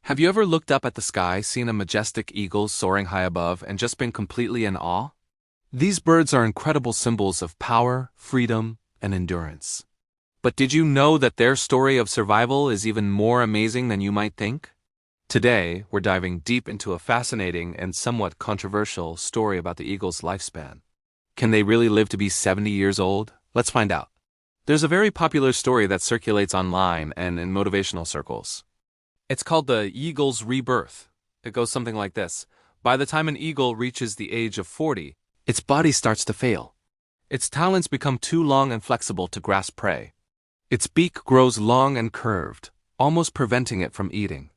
Have you ever looked up at the sky, seen a majestic eagle soaring high above, and just been completely in awe? These birds are incredible symbols of power, freedom, and endurance. But did you know that their story of survival is even more amazing than you might think? Today, we're diving deep into a fascinating and somewhat controversial story about the eagle's lifespan. Can they really live to be 70 years old? Let's find out. There's a very popular story that circulates online and in motivational circles. It's called the eagle's rebirth. It goes something like this. By the time an eagle reaches the age of 40, its body starts to fail. Its talons become too long and flexible to grasp prey. Its beak grows long and curved, almost preventing it from eating.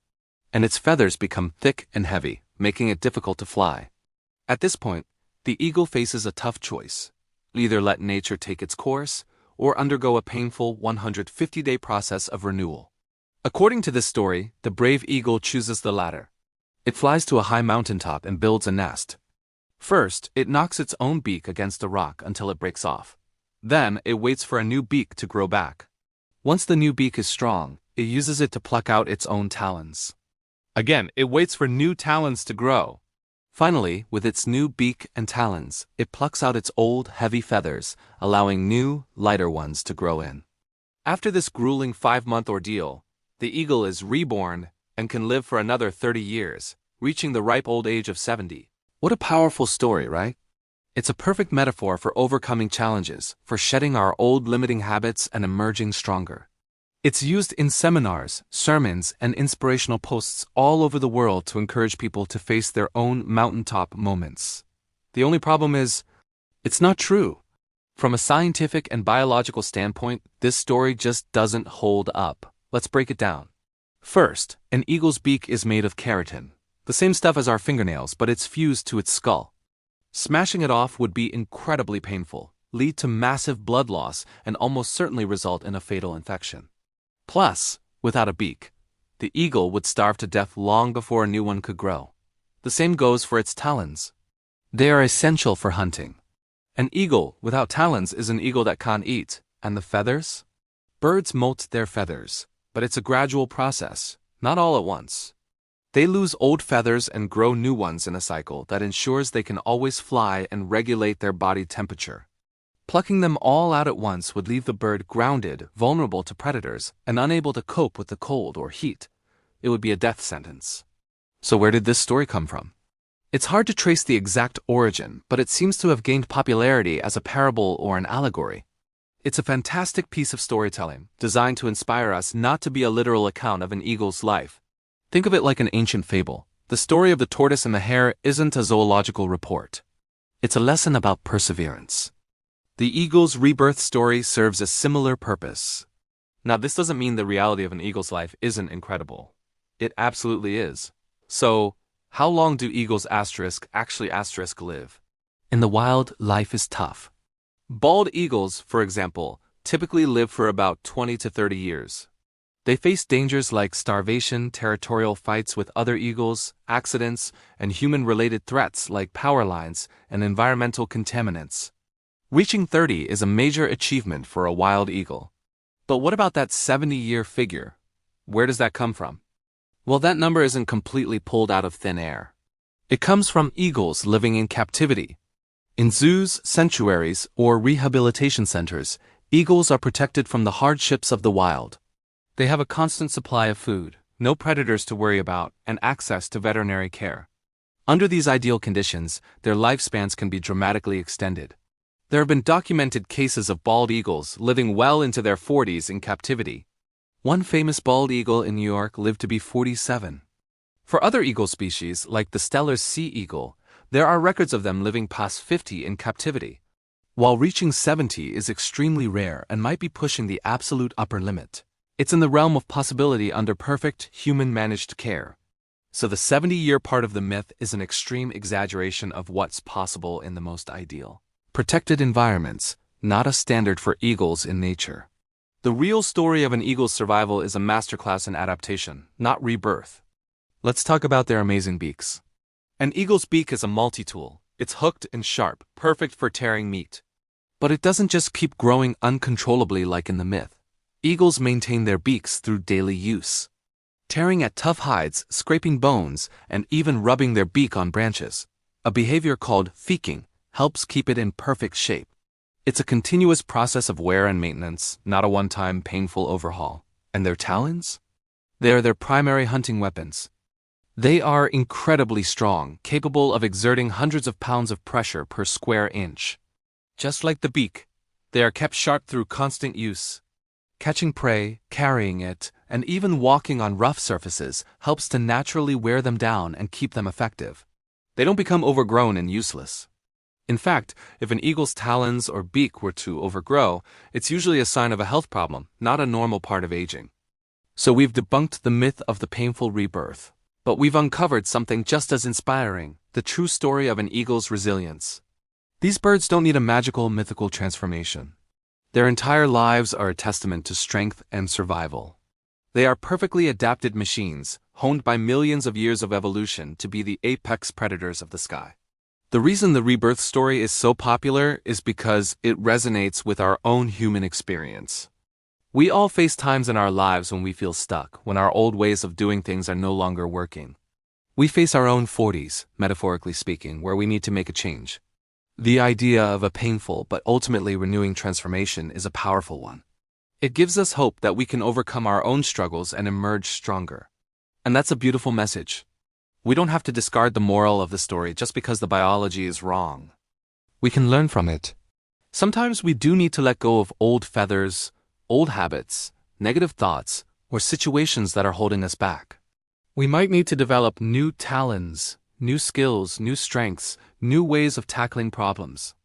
And its feathers become thick and heavy, making it difficult to fly. At this point, the eagle faces a tough choice. Either let nature take its course, or undergo a painful 150-day process of renewal. According to this story, the brave eagle chooses the latter. It flies to a high mountaintop and builds a nest. First, it knocks its own beak against a rock until it breaks off. Then, it waits for a new beak to grow back. Once the new beak is strong, it uses it to pluck out its own talons. Again, it waits for new talons to grow. Finally, with its new beak and talons, it plucks out its old, heavy feathers, allowing new, lighter ones to grow in. After this grueling 5-month ordeal, the eagle is reborn and can live for another 30 years, reaching the ripe old age of 70. What a powerful story, right? It's a perfect metaphor for overcoming challenges, for shedding our old limiting habits and emerging stronger. It's used in seminars, sermons, and inspirational posts all over the world to encourage people to face their own mountaintop moments. The only problem is, it's not true. From a scientific and biological standpoint, this story just doesn't hold up. Let's break it down. First, an eagle's beak is made of keratin, the same stuff as our fingernails, but it's fused to its skull. Smashing it off would be incredibly painful, lead to massive blood loss, and almost certainly result in a fatal infection. Plus, without a beak, the eagle would starve to death long before a new one could grow. The same goes for its talons. They are essential for hunting. An eagle without talons is an eagle that can't eat. And the feathers? Birds molt their feathers, but it's a gradual process, not all at once. They lose old feathers and grow new ones in a cycle that ensures they can always fly and regulate their body temperature. Plucking them all out at once would leave the bird grounded, vulnerable to predators, and unable to cope with the cold or heat. It would be a death sentence. So where did this story come from? It's hard to trace the exact origin, but it seems to have gained popularity as a parable or an allegory. It's a fantastic piece of storytelling, designed to inspire us not to be a literal account of an eagle's life. Think of it like an ancient fable. The story of the tortoise and the hare isn't a zoological report. It's a lesson about perseverance. The eagle's rebirth story serves a similar purpose. Now, this doesn't mean the reality of an eagle's life isn't incredible. It absolutely is. So, how long do eagles actually live? In the wild, life is tough. Bald eagles, for example, typically live for about 20 to 30 years. They face dangers like starvation, territorial fights with other eagles, accidents, and human-related threats like power lines and environmental contaminants. Reaching 30 is a major achievement for a wild eagle. But what about that 70-year figure? Where does that come from? Well, that number isn't completely pulled out of thin air. It comes from eagles living in captivity. In zoos, sanctuaries, or rehabilitation centers, eagles are protected from the hardships of the wild. They have a constant supply of food, no predators to worry about, and access to veterinary care. Under these ideal conditions, their lifespans can be dramatically extended. There have been documented cases of bald eagles living well into their 40s in captivity. One famous bald eagle in New York lived to be 47. For other eagle species, like the Steller's sea eagle, there are records of them living past 50 in captivity. While reaching 70 is extremely rare and might be pushing the absolute upper limit, it's in the realm of possibility under perfect, human-managed care. So the 70-year part of the myth is an extreme exaggeration of what's possible in the most ideal protected environments, not a standard for eagles in nature. The real story of an eagle's survival is a masterclass in adaptation, not rebirth. Let's talk about their amazing beaks. An eagle's beak is a multi-tool. It's hooked and sharp, perfect for tearing meat. But it doesn't just keep growing uncontrollably like in the myth. Eagles maintain their beaks through daily use. tearing at tough hides, scraping bones, and even rubbing their beak on branches. A behavior called feeking helps keep it in perfect shape. It's a continuous process of wear and maintenance, not a one-time painful overhaul. And their talons? They are their primary hunting weapons. They are incredibly strong, capable of exerting hundreds of pounds of pressure per square inch. Just like the beak, they are kept sharp through constant use. Catching prey, carrying it, and even walking on rough surfaces helps to naturally wear them down and keep them effective. They don't become overgrown and useless. In fact, if an eagle's talons or beak were to overgrow, it's usually a sign of a health problem, not a normal part of aging. So we've debunked the myth of the painful rebirth. But we've uncovered something just as inspiring, the true story of an eagle's resilience. These birds don't need a magical, mythical transformation. Their entire lives are a testament to strength and survival. They are perfectly adapted machines, honed by millions of years of evolution to be the apex predators of the sky. The reason the rebirth story is so popular is because it resonates with our own human experience. We all face times in our lives when we feel stuck, when our old ways of doing things are no longer working. We face our own 40s, metaphorically speaking, where we need to make a change. The idea of a painful but ultimately renewing transformation is a powerful one. It gives us hope that we can overcome our own struggles and emerge stronger. And that's a beautiful message. We don't have to discard the moral of the story just because the biology is wrong. We can learn from it. Sometimes we do need to let go of old feathers, old habits, negative thoughts, or situations that are holding us back. We might need to develop new talents, new skills, new strengths, new ways of tackling problems.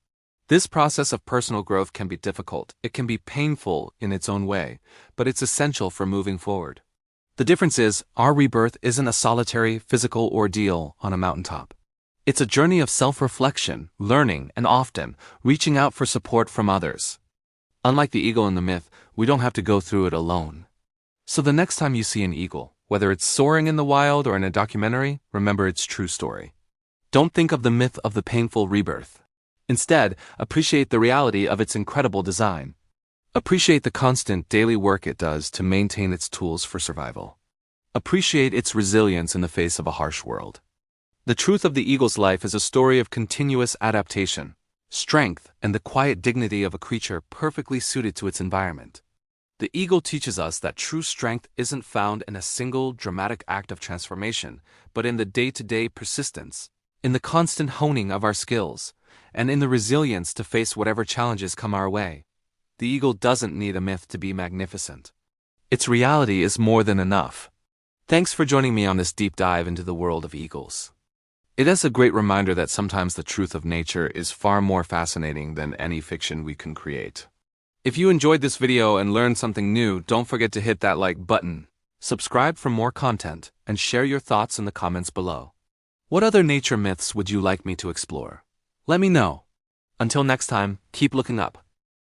This process of personal growth can be difficult, it can be painful in its own way, but it's essential for moving forward. The difference is, our rebirth isn't a solitary, physical ordeal on a mountaintop. It's a journey of self-reflection, learning, and often, reaching out for support from others. Unlike the eagle in the myth, we don't have to go through it alone. So the next time you see an eagle, whether it's soaring in the wild or in a documentary, remember its true story. Don't think of the myth of the painful rebirth. Instead, appreciate the reality of its incredible design. Appreciate the constant daily work it does to maintain its tools for survival. Appreciate its resilience in the face of a harsh world. The truth of the eagle's life is a story of continuous adaptation, strength, and the quiet dignity of a creature perfectly suited to its environment. The eagle teaches us that true strength isn't found in a single dramatic act of transformation, but in the day-to-day persistence, in the constant honing of our skills, and in the resilience to face whatever challenges come our way. The eagle doesn't need a myth to be magnificent. Its reality is more than enough. Thanks for joining me on this deep dive into the world of eagles. It is a great reminder that sometimes the truth of nature is far more fascinating than any fiction we can create. If you enjoyed this video and learned something new, don't forget to hit that like button, subscribe for more content, and share your thoughts in the comments below. What other nature myths would you like me to explore? Let me know. Until next time, keep looking up.